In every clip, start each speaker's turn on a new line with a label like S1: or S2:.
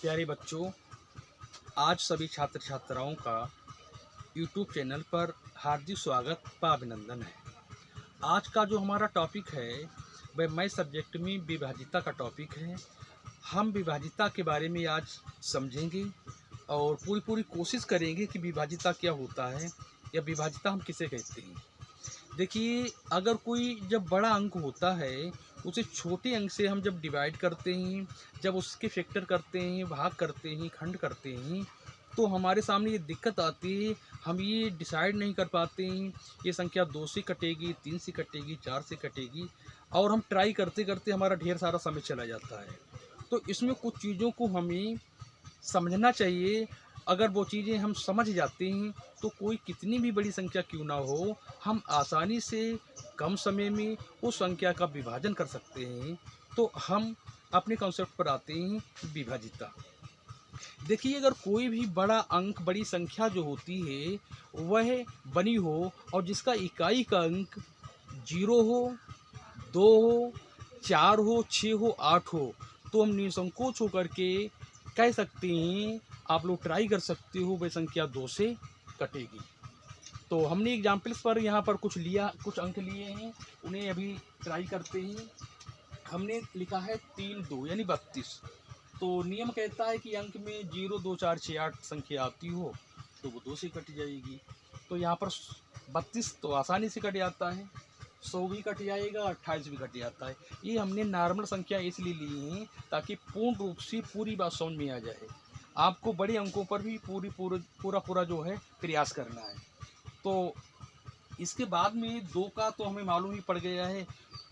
S1: प्यारे बच्चों, आज सभी छात्र छात्राओं का यूट्यूब चैनल पर हार्दिक स्वागत व अभिनंदन है। आज का जो हमारा टॉपिक है वह मैथ सब्जेक्ट में विभाजिता का टॉपिक है। हम विभाजिता के बारे में आज समझेंगे और पूरी कोशिश करेंगे कि विभाजिता क्या होता है या विभाजिता हम किसे कहते हैं। देखिए, अगर कोई जब बड़ा अंक होता है उसे छोटे अंक से हम जब डिवाइड करते हैं, जब उसके फैक्टर करते हैं, भाग करते हैं, खंड करते हैं, तो हमारे सामने ये दिक्कत आती है। हम ये डिसाइड नहीं कर पाते हैं ये संख्या 2 से कटेगी, 3 से कटेगी, 4 से कटेगी, और हम ट्राई करते करते हमारा ढेर सारा समय चला जाता है। तो इसमें कुछ चीज़ों को हमें समझना चाहिए। अगर वो चीज़ें हम समझ जाते हैं तो कोई कितनी भी बड़ी संख्या क्यों ना हो, हम आसानी से कम समय में उस संख्या का विभाजन कर सकते हैं। तो हम अपने कॉन्सेप्ट पर आते हैं, विभाजिता। देखिए, अगर कोई भी बड़ा अंक, बड़ी संख्या जो होती है वह बनी हो और जिसका इकाई का अंक 0 हो, 2 हो, 4 हो, 6 हो, 8 हो, तो हम निसंकोच होकर के कह सकते हैं, आप लोग ट्राई कर सकते हो, वह संख्या 2 से कटेगी। तो हमने एग्जाम्पल्स पर यहाँ पर कुछ अंक लिए हैं, उन्हें अभी ट्राई करते हैं। हमने लिखा है 3 2 यानी 32। तो नियम कहता है कि अंक में 0 2 4 6 8 संख्या आती हो तो वो 2 से कट जाएगी। तो यहाँ पर 32 तो आसानी से कट जाता है, 100 भी कट जाएगा, 28 भी कट जाता है। ये हमने नॉर्मल संख्या इसलिए ली हैं ताकि पूर्ण रूप से पूरी बात समझ में आ जाए। आपको बड़े अंकों पर भी पूरा जो है प्रयास करना है। तो इसके बाद में 2 का तो हमें मालूम ही पड़ गया है।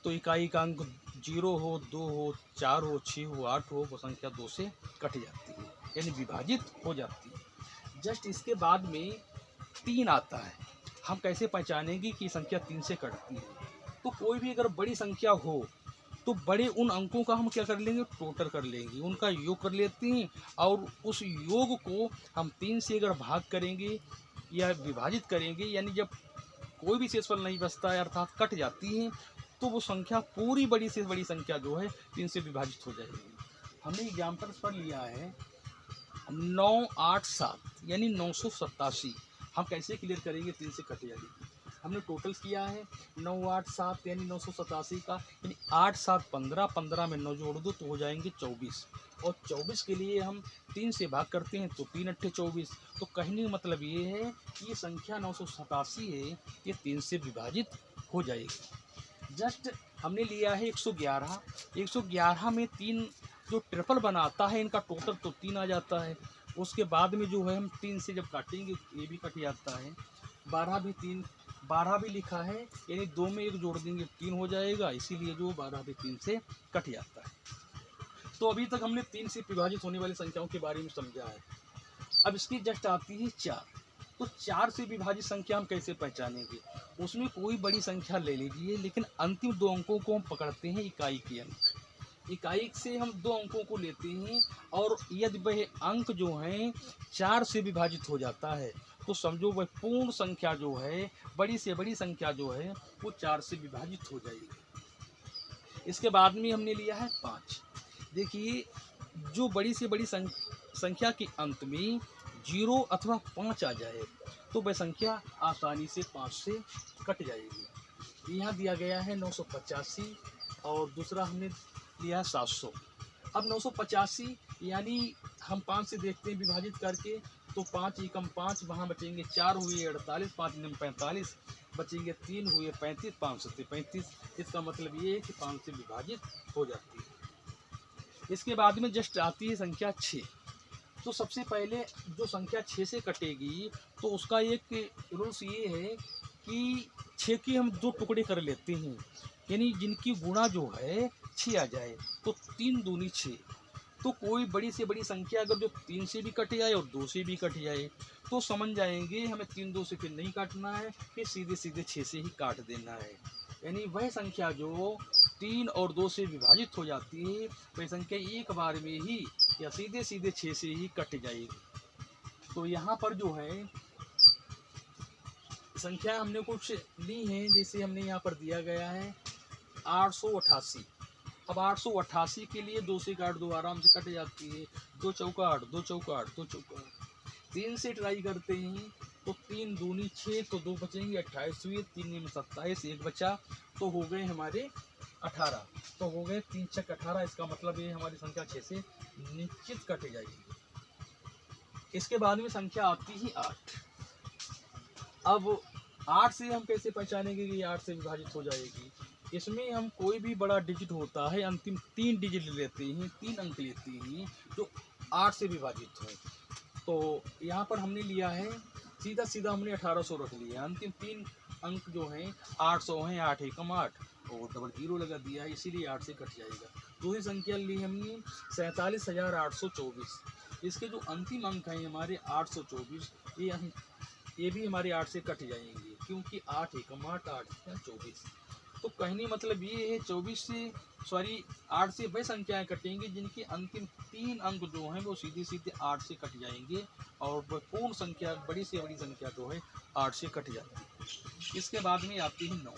S1: तो इकाई का अंक 0 हो, 2 हो, 4 हो, 6 हो, 8 हो, वो संख्या 2 से कट जाती है, यानी विभाजित हो जाती है। जस्ट इसके बाद में 3 आता है। हम कैसे पहचानेंगे कि संख्या 3 से कटती है? तो कोई भी अगर बड़ी संख्या हो तो बड़े उन अंकों का हम क्या कर लेंगे, टोटल कर लेंगे, उनका योग कर लेते हैं, और उस योग को हम 3 से अगर भाग करेंगे या विभाजित करेंगे, यानी जब कोई भी शेषफल नहीं बचता है अर्थात कट जाती है, तो वो संख्या पूरी बड़ी से बड़ी संख्या जो है 3 से विभाजित हो जाएगी। हमने एग्जाम्पल्स पर लिया है 9 8 7 यानी 987। हम कैसे क्लियर करेंगे 3 से कट जाएगी? हमने टोटल किया है 9 8 7 यानी 987 का, यानी 8 7 15, 15 में 9 जोड़ दो तो हो जाएंगे 24, और 24 के लिए हम 3 से भाग करते हैं तो 3 अट्ठे 24। तो कहने का मतलब ये है कि ये संख्या 987 है, ये 3 से विभाजित हो जाएगी। जस्ट हमने लिया है 111। 111 में 3 जो ट्रिपल बनाता है इनका टोटल तो 3 आ जाता है। उसके बाद में जो है हम 3 से जब काटेंगे ये भी कट जाता है। 12 भी लिखा है, यानी 2 में 1 जोड़ देंगे 3 हो जाएगा, इसीलिए जो 12 भी 3 से कट जाता है। तो अभी तक हमने 3 से विभाजित होने वाली संख्याओं के बारे में समझा है। अब इसकी जस्ट आती है 4। तो 4 से विभाजित संख्या हम कैसे पहचानेंगे? उसमें कोई बड़ी संख्या ले लीजिए, लेकिन अंतिम 2 अंकों को हम पकड़ते हैं इकाई के अंक। इकाई से हम 2 अंकों को लेते हैं, और यदि वह अंक जो हैं 4 से विभाजित हो जाता है तो समझो वह पूर्ण संख्या जो है, बड़ी से बड़ी संख्या जो है, वो 4 से विभाजित हो जाएगी। इसके बाद में हमने लिया है 5। देखिए, जो बड़ी से बड़ी संख्या के अंत में 0 अथवा 5 आ जाए तो वह संख्या आसानी से 5 से कट जाएगी। यहाँ दिया गया है 985, और दूसरा हमने लिया है 700। अब 985 यानी हम 5 से देखते हैं विभाजित करके, तो 5 एकम 5, वहाँ बचेंगे 4 हुए 48, 5 एकम 45, बचेंगे 3 हुए 35, 5 से 35। इसका मतलब ये है कि 5 से विभाजित हो जाती है। इसके बाद में जस्ट आती है संख्या 6। तो सबसे पहले जो संख्या 6 से कटेगी तो उसका एक रूल्स ये है कि 6 के हम 2 टुकड़े कर लेते हैं, यानी जिनकी गुणा जो है 6 आ जाए, तो 3 दूनी 6। तो कोई बड़ी से बड़ी संख्या अगर जो 3 से भी कट जाए और 2 से भी कट जाए तो समझ जाएंगे हमें 3 2 से फिर नहीं काटना है, फिर सीधे सीधे 6 से ही काट देना है। यानी वह संख्या जो 3 और 2 से विभाजित हो जाती है वह संख्या एक बार में ही या सीधे सीधे 6 से ही कट जाएगी। तो यहाँ पर जो है संख्या हमने कुछ ली हैं, जैसे हमने यहाँ पर दिया गया है 888। अब 888 के लिए 2 से 8 2 आराम से कट जाती है। 2 चौका 8, 2 चौका 8, 2 चौका 8। 3 से ट्राई करते हैं तो 3 दूनी 6, तो 2 बचेंगे 28 हुए, 3 में 27, 1 बचा, तो हो गए हमारे 18। तो हो गए 3 छक 18। इसका मतलब ये हमारी संख्या 6 से निश्चित कट जाएगी। इसके बाद में संख्या आती है 8। अब 8 से हम कैसे पहचानेंगे कि ये 8 से विभाजित हो जाएगी? इसमें हम कोई भी बड़ा डिजिट होता है, अंतिम 3 डिजिट लेते हैं, 3 अंक लेते हैं जो 8 से विभाजित हो। तो यहाँ पर हमने लिया है सीधा सीधा हमने 1800 रख लिया। अंतिम 3 अंक जो हैं 800 हैं, 8 एकम 8 और डबल 0 लगा दिया है, इसीलिए 8 से कट जाएगा। दूसरी संख्या ली हमने 47,824। इसके जो अंतिम अंक हैं हमारे 824, ये भी हमारे 8 से कट जाएंगे, क्योंकि 8 एकम 8, 8 24। तो कहने मतलब ये है 8 से वह संख्याएं कटेंगी जिनकी अंतिम 3 अंक जो हैं वो सीधे सीधे 8 से कट जाएंगे, और वह पूर्ण संख्या बड़ी से बड़ी संख्या जो है 8 से कट जाती है। इसके बाद में आती है 9।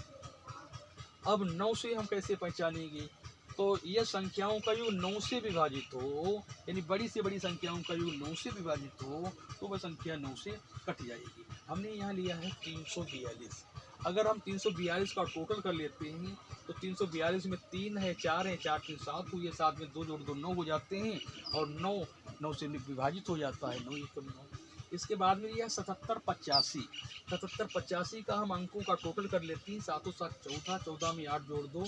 S1: अब 9 से हम कैसे पहचानेंगे? तो यह संख्याओं का योग 9 से विभाजित हो, यानी बड़ी से बड़ी संख्याओं का योग 9 से विभाजित हो, तो वह संख्या 9 से कट जाएगी। हमने यहाँ लिया है 342। अगर हम 342 का टोटल कर लेते हैं तो 342 में 3 है, 4 है, 4 3 7 हुई है, 7 में 2 जोड़ 2 9 हो जाते हैं, और 9 से विभाजित हो जाता है, 9 एकम 9। इसके बाद में यह 7785। 7785 का हम अंकों का टोटल कर लेते हैं, 7 7 14, 14 में 8 जोड़ 2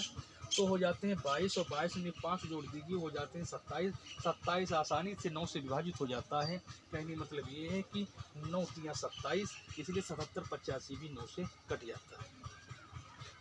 S1: तो हो जाते हैं 22, और 22 में 5 जोड़ दीजिए हो जाते हैं 27। 27 आसानी से 9 से विभाजित हो जाता है। कहने मतलब ये है कि 9 तिया 27, इसलिए 7785 भी 9 से कट जाता है।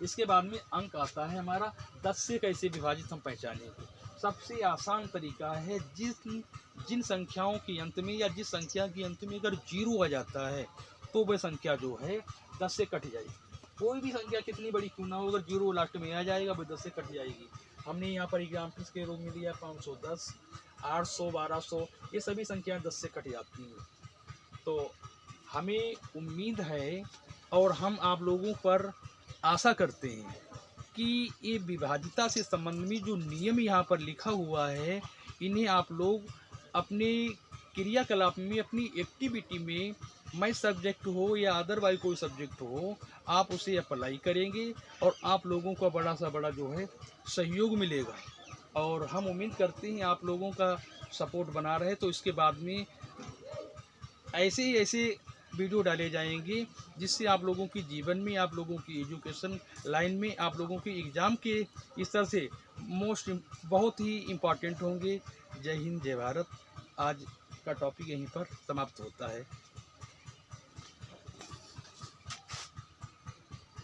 S1: इसके बाद में अंक आता है हमारा 10 से कैसे विभाजित हम पहचानेंगे। सबसे आसान तरीका है जिन संख्याओं के अंत में या जिस संख्या के अंत में अगर 0 आ जाता है तो वह संख्या जो है 10 से कट जाएगी। कोई भी संख्या कितनी बड़ी क्यों ना हो, अगर 0 लास्ट में आ जाएगा वह 10 से कट जाएगी। हमने यहाँ पर एग्जाम्पल्स के रूप में लिया 510, 800, 1200, ये सभी संख्याएं 10 से कट जाती हैं। तो हमें उम्मीद है और हम आप लोगों पर आशा करते हैं कि ये विभाजिता से संबंध में जो नियम यहाँ पर लिखा हुआ है, इन्हें आप लोग अपने क्रियाकलाप में, अपनी एक्टिविटी में, मैथ सब्जेक्ट हो या अदरवाइज कोई सब्जेक्ट हो, आप उसे अप्लाई करेंगे और आप लोगों का बड़ा सा बड़ा जो है सहयोग मिलेगा। और हम उम्मीद करते हैं आप लोगों का सपोर्ट बना रहे, तो इसके बाद में ऐसे ही ऐसे वीडियो डाले जाएंगे जिससे आप लोगों की जीवन में, आप लोगों की एजुकेशन लाइन में, आप लोगों के एग्ज़ाम के इस तरह से बहुत ही इम्पॉर्टेंट होंगे। जय हिंद, जय भारत। आज का टॉपिक यहीं पर समाप्त होता है।